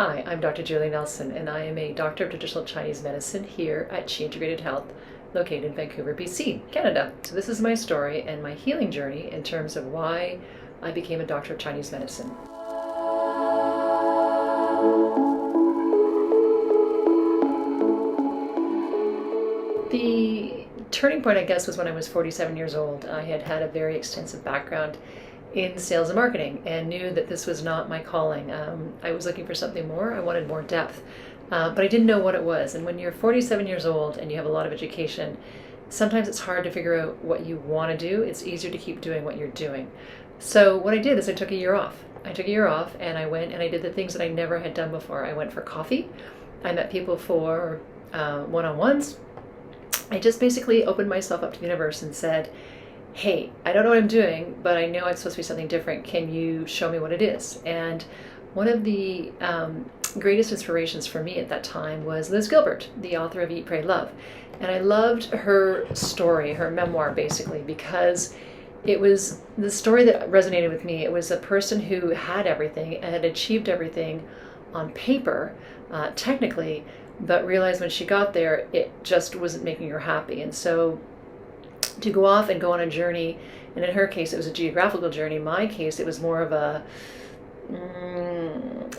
Hi, I'm Dr. Julie Nelson, and I am a doctor of traditional Chinese medicine here at Chi Integrated Health, located in Vancouver, BC, Canada. So this is my story and my healing journey in terms of why I became a doctor of Chinese medicine. The turning point, I guess, was when I was 47 years old. I had had a very extensive background in sales and marketing and knew that this was not my calling. I was looking for something more. I wanted more depth, but I didn't know what it was. And when you're 47 years old and you have a lot of education, sometimes it's hard to figure out what you want to do. It's easier to keep doing what you're doing. So what I did is I took a year off. I took a year off and I went and I did the things that I never had done before. I went for coffee. I met people for one-on-ones. I just basically opened myself up to the universe and said, hey, I don't know what I'm doing, but I know it's supposed to be something different. Can you show me what it is? And one of the greatest inspirations for me at that time was Liz Gilbert, the author of Eat, Pray, Love. And I loved her story, her memoir, basically, because it was the story that resonated with me. It was a person who had everything and had achieved everything on paper, technically, but realized when she got there, it just wasn't making her happy. And so to go off and go on a journey, and in her case it was a geographical journey, in my case it was more of a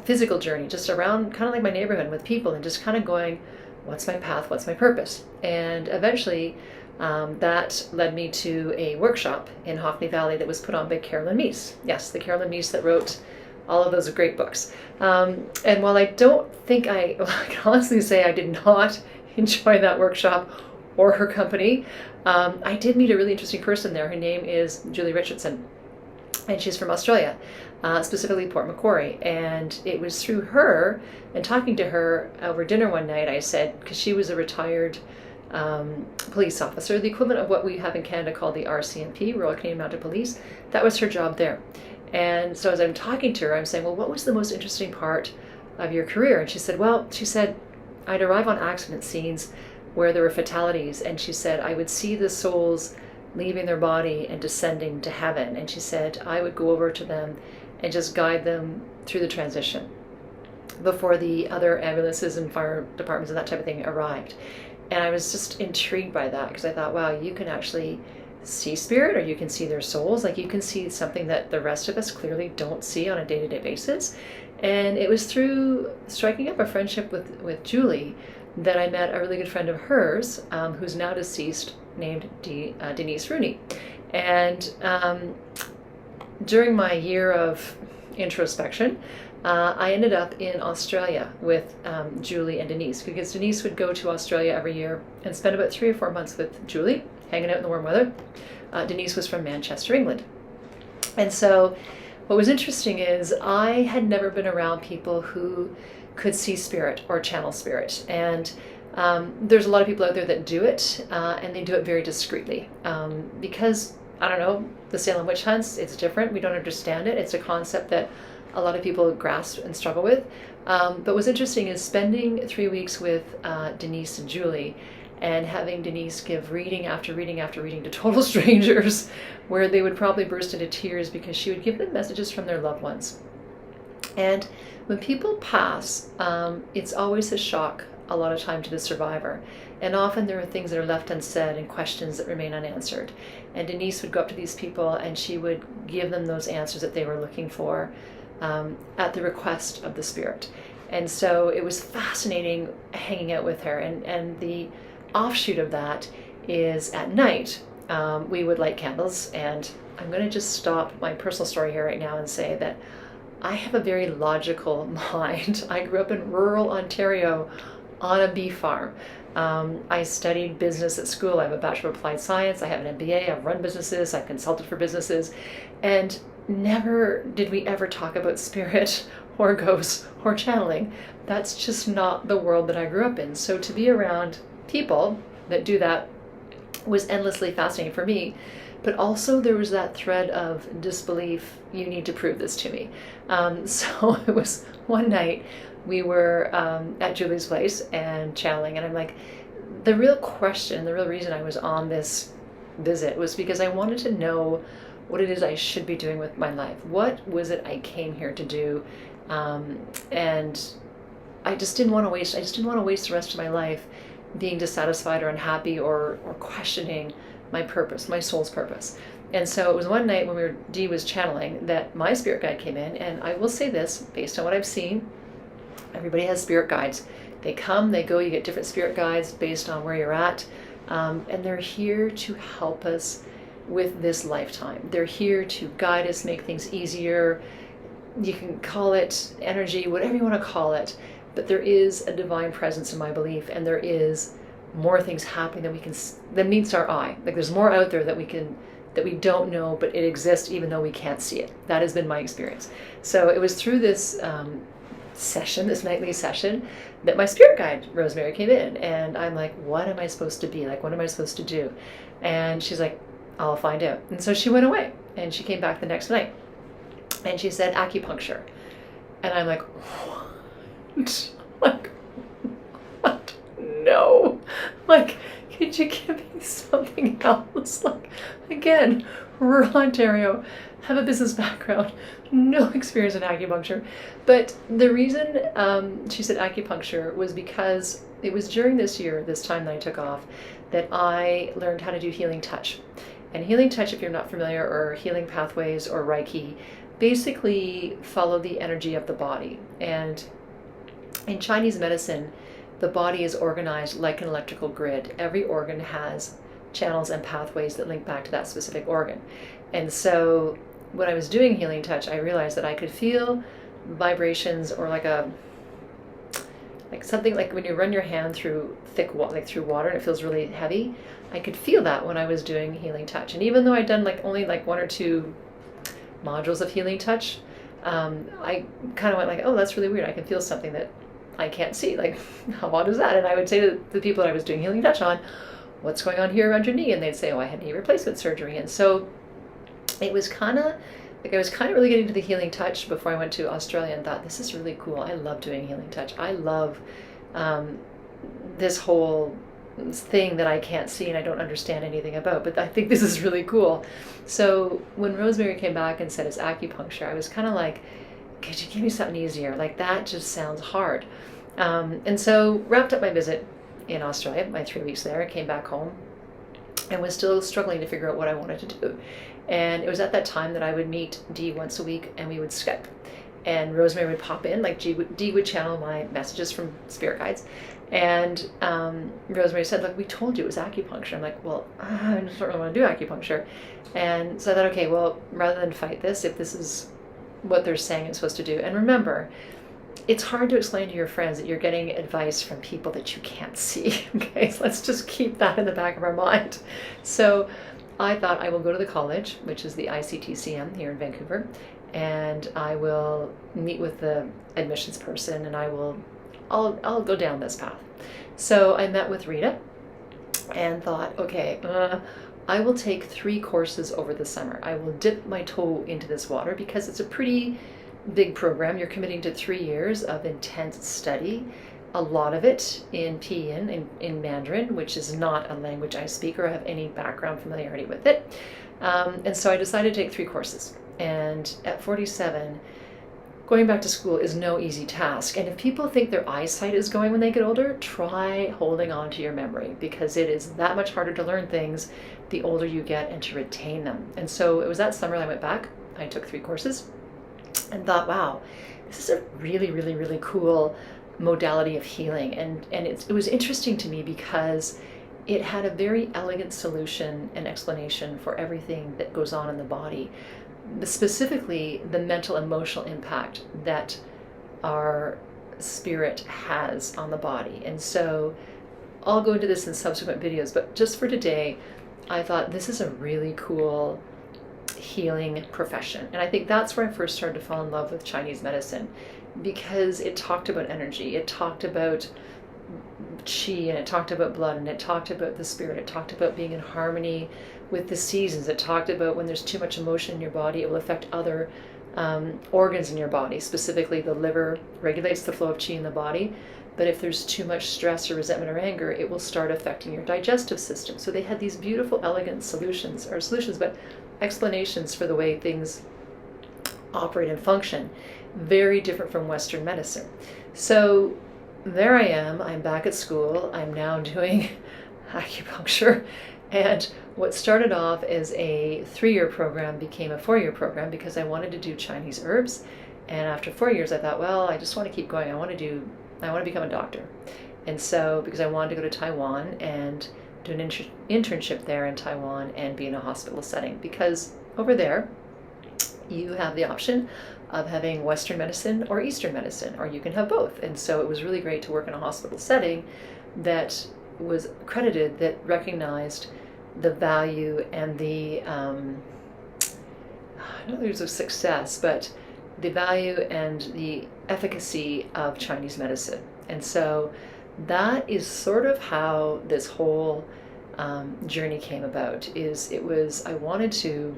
physical journey, just around kind of like my neighborhood with people and just kind of going, what's my path, what's my purpose? And eventually that led me to a workshop in Hophni Valley that was put on by Carolyn. Yes, the Carolyn that wrote all of those great books. And while I don't think I can honestly say I did not enjoy that workshop or her company, I did meet a really interesting person there. Her name is Julie Richardson, and she's from Australia, specifically Port Macquarie. And it was through her and talking to her over dinner one night, I said, because she was a retired police officer, the equivalent of what we have in Canada called the RCMP, Royal Canadian Mounted Police. That was her job there. And so as I'm talking to her, I'm saying, well, what was the most interesting part of your career? And she said, I'd arrive on accident scenes where there were fatalities, and she said, I would see the souls leaving their body and descending to heaven. And she said, I would go over to them and just guide them through the transition before the other ambulances and fire departments and that type of thing arrived. And I was just intrigued by that, because I thought, wow, you can actually see spirit, or you can see their souls. Like, you can see something that the rest of us clearly don't see on a day-to-day basis. And it was through striking up a friendship with Julie that I met a really good friend of hers, who's now deceased, named Denise Rooney. And during my year of introspection, I ended up in Australia with Julie and Denise, because Denise would go to Australia every year and spend about 3 or 4 months with Julie, hanging out in the warm weather. Denise was from Manchester, England. And so what was interesting is I had never been around people who could see spirit or channel spirit. And there's a lot of people out there that do it, and they do it very discreetly. Because, I don't know, the Salem witch hunts, it's different. We don't understand it. It's a concept that a lot of people grasp and struggle with. But what's interesting is spending 3 weeks with Denise and Julie, and having Denise give reading after reading after reading to total strangers, where they would probably burst into tears because she would give them messages from their loved ones. And when people pass, it's always a shock a lot of time to the survivor. And often there are things that are left unsaid and questions that remain unanswered. And Denise would go up to these people and she would give them those answers that they were looking for at the request of the spirit. And so it was fascinating hanging out with her. And the offshoot of that is at night, we would light candles. And I'm going to just stop my personal story here right now and say that I have a very logical mind. I grew up in rural Ontario on a beef farm. I studied business at school. I have a Bachelor of Applied Science. I have an MBA. I've run businesses. I've consulted for businesses. And never did we ever talk about spirit or ghosts or channeling. That's just not the world that I grew up in. So to be around people that do that was endlessly fascinating for me. But also there was that thread of disbelief, you need to prove this to me. So it was one night we were at Julie's place and channeling, and I'm like, the real question, the real reason I was on this visit was because I wanted to know what it is I should be doing with my life. What was it I came here to do? And I just didn't want to waste the rest of my life being dissatisfied or unhappy or questioning my purpose, my soul's purpose. And so it was one night when Dee was channeling that my spirit guide came in, and I will say this, based on what I've seen, everybody has spirit guides. They come, they go, you get different spirit guides based on where you're at, and they're here to help us with this lifetime. They're here to guide us, make things easier. You can call it energy, whatever you want to call it, but there is a divine presence in my belief, and there is more things happening than meets our eye. Like there's more out there that we don't know, but it exists even though we can't see it. That has been my experience. So it was through this this nightly session, that my spirit guide, Rosemary, came in, and I'm like, what am I supposed to be? Like, what am I supposed to do? And she's like, I'll find out. And so she went away, and she came back the next night, and she said, acupuncture. And I'm like, what? Like, what? No. Like, could you give me something else? Like, again, rural Ontario, have a business background, no experience in acupuncture. But the reason she said acupuncture was because it was during this time that I took off, that I learned how to do healing touch. And healing touch, if you're not familiar, or healing pathways or Reiki, basically follow the energy of the body. And in Chinese medicine, the body is organized like an electrical grid. Every organ has channels and pathways that link back to that specific organ. And so when I was doing healing touch, I realized that I could feel vibrations, or like something like when you run your hand through thick water, like through water, and it feels really heavy. I could feel that when I was doing healing touch. And even though I'd done only 1 or 2 modules of healing touch, I kind of went like, oh, that's really weird. I can feel something that I can't see. Like, how odd is that? And I would say to the people that I was doing healing touch on, what's going on here around your knee? And they'd say, oh, I had knee replacement surgery. And so it was kind of like I was kind of really getting to the healing touch before I went to Australia, and thought, this is really cool. I love doing healing touch. I love this whole thing that I can't see and I don't understand anything about, but I think this is really cool. So when Rosemary came back and said it's acupuncture, I was kind of like, could you give me something easier? Like, that just sounds hard. And so wrapped up my visit in Australia, my 3 weeks there. I came back home and was still struggling to figure out what I wanted to do. And it was at that time that I would meet Dee once a week, and we would Skype. And Rosemary would pop in, like Dee would channel my messages from spirit guides. And Rosemary said, look, we told you it was acupuncture. I'm like, well, I just don't really want to do acupuncture. And so I thought, okay, well, rather than fight this, if this is what they're saying it's supposed to do. And remember, it's hard to explain to your friends that you're getting advice from people that you can't see. Okay, so let's just keep that in the back of our mind. So I thought, I will go to the college, which is the ICTCM here in Vancouver, and I will meet with the admissions person, and I'll go down this path. So I met with Rita and thought, okay, I will take 3 courses over the summer. I will dip my toe into this water because it's a pretty big program. You're committing to 3 years of intense study, a lot of it in Pinyin, in Mandarin, which is not a language I speak or have any background familiarity with it. And so I decided to take 3 courses. And at 47, going back to school is no easy task. And if people think their eyesight is going when they get older, try holding on to your memory, because it is that much harder to learn things the older you get and to retain them. And so it was that summer I went back. I took 3 courses and thought, wow, this is a really, really, really cool modality of healing. And it was interesting to me because it had a very elegant solution and explanation for everything that goes on in the body, specifically the mental emotional impact that our spirit has on the body. And so I'll go into this in subsequent videos, but just for today, I thought this is a really cool healing profession. And I think that's where I first started to fall in love with Chinese medicine, because it talked about energy, it talked about qi, and it talked about blood, and it talked about the spirit, it talked about being in harmony with the seasons, it talked about when there's too much emotion in your body, it will affect other organs in your body. Specifically, the liver regulates the flow of qi in the body, but if there's too much stress or resentment or anger, it will start affecting your digestive system. So they had these beautiful, elegant solutions, but explanations for the way things operate and function, very different from Western medicine. So there I am. I'm back at school. I'm now doing acupuncture. And what started off as a 3-year program became a 4-year program because I wanted to do Chinese herbs. And after 4 years, I thought, well, I just want to keep going. I want to become a doctor. And so, because I wanted to go to Taiwan and do an internship there in Taiwan and be in a hospital setting, because over there, you have the option of having Western medicine or Eastern medicine, or you can have both. And so it was really great to work in a hospital setting that was accredited, that recognized the value and the, I don't know if there's a success, but the value and the efficacy of Chinese medicine. And so that is sort of how this whole journey came about. I wanted to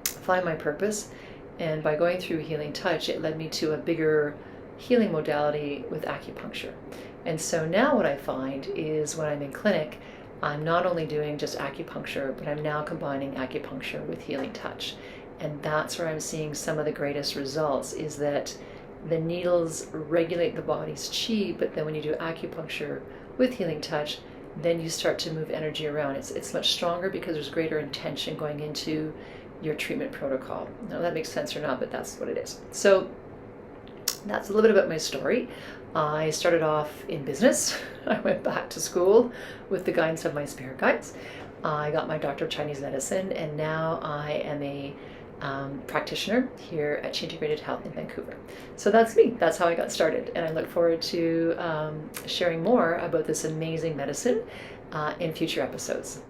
find my purpose, and by going through healing touch, it led me to a bigger healing modality with acupuncture. And so now what I find is when I'm in clinic, I'm not only doing just acupuncture, but I'm now combining acupuncture with healing touch. And that's where I'm seeing some of the greatest results, is that the needles regulate the body's chi, but then when you do acupuncture with healing touch, then you start to move energy around. It's much stronger because there's greater intention going into your treatment protocol. Now that makes sense or not, but that's what it is. So that's a little bit about my story. I started off in business. I went back to school with the guidance of my spirit guides. I got my Doctor of Chinese Medicine, and now I am a practitioner here at Chi Integrated Health in Vancouver. So that's me. That's how I got started, and I look forward to sharing more about this amazing medicine in future episodes.